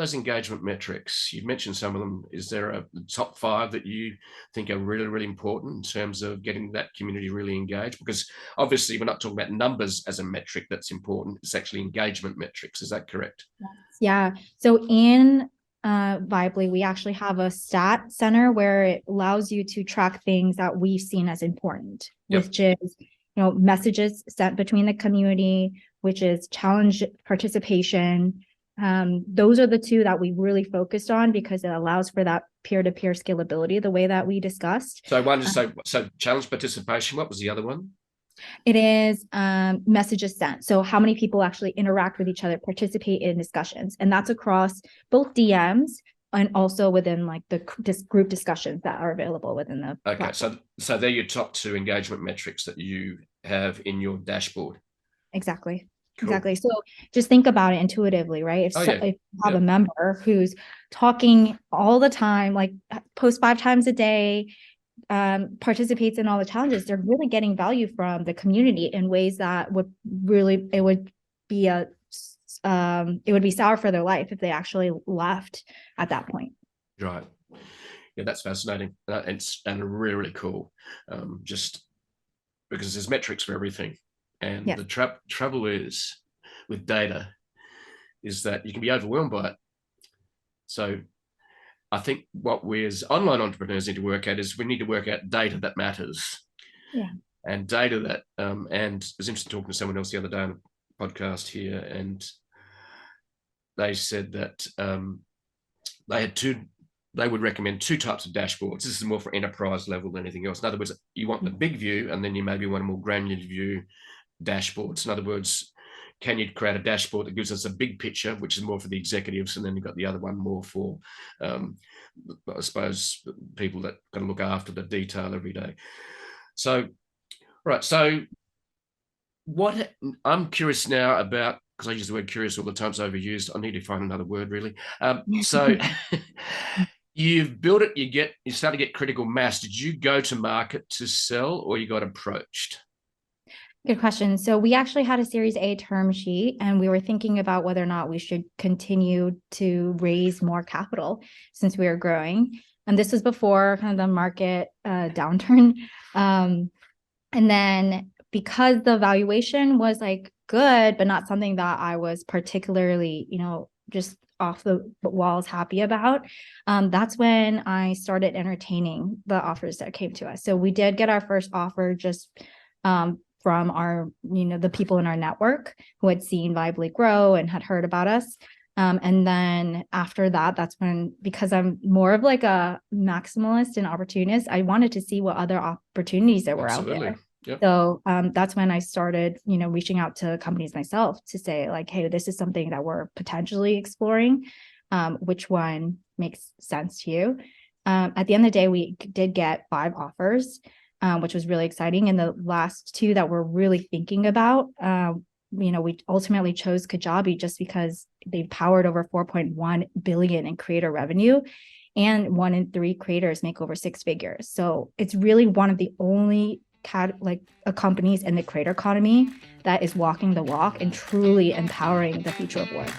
those engagement metrics, you've mentioned some of them. Is there a top 5 that you think are really, really important in terms of getting that community really engaged? Because obviously we're not talking about numbers as a metric that's important. It's actually engagement metrics. Is that correct? Yeah. So in Vibley, we actually have a stat center where it allows you to track things that we've seen as important, which is, messages sent between the community, which is challenge participation. Those are the 2 that we really focused on because it allows for that peer-to-peer scalability, the way that we discussed. So so challenge participation. What was the other one? It is messages sent. So how many people actually interact with each other, participate in discussions. And that's across both DMs and also within like the group discussions that are available within the platform. So they're your top 2 engagement metrics that you have in your dashboard. Exactly. Cool. Exactly. So just think about it intuitively, right? If you have a member who's talking all the time, like posts 5 times a day, participates in all the challenges, they're really getting value from the community in ways that would be sour for their life if they actually left at that point. Right. Yeah, that's fascinating. And really, really cool. Just because there's metrics for everything. And the trouble is with data is that you can be overwhelmed by it. So I think what we as online entrepreneurs need to work at is we need to work out data that matters. Yeah. And data that, and I was interested talking to someone else the other day on a podcast here, and they said that they would recommend 2 types of dashboards. This is more for enterprise level than anything else. In other words, you want the big view, and then you maybe want a more granular view dashboards. In other words, can you create a dashboard that gives us a big picture, which is more for the executives, and then you've got the other one more for, I suppose, people that got to look after the detail every day. So, right. So, what I'm curious now about, because I use the word curious all the time, it's overused. I need to find another word, really. So, you've built it. You start to get critical mass. Did you go to market to sell, or you got approached? Good question. So we actually had a Series A term sheet, and we were thinking about whether or not we should continue to raise more capital since we were growing. And this was before kind of the market downturn. And then because the valuation was like good, but not something that I was particularly, just off the walls happy about, that's when I started entertaining the offers that came to us. So we did get our first offer just from our, the people in our network who had seen Vibley grow and had heard about us. And then after that, that's when, because I'm more of like a maximalist and opportunist, I wanted to see what other opportunities there were out there. Yep. So that's when I started, reaching out to companies myself to say like, hey, this is something that we're potentially exploring. Which one makes sense to you? At the end of the day, we did get 5 offers. Which was really exciting. And the last 2 that we're really thinking about, we ultimately chose Kajabi just because they've powered over 4.1 billion in creator revenue, and 1 in 3 creators make over 6 figures. So it's really one of the only companies in the creator economy that is walking the walk and truly empowering the future of work.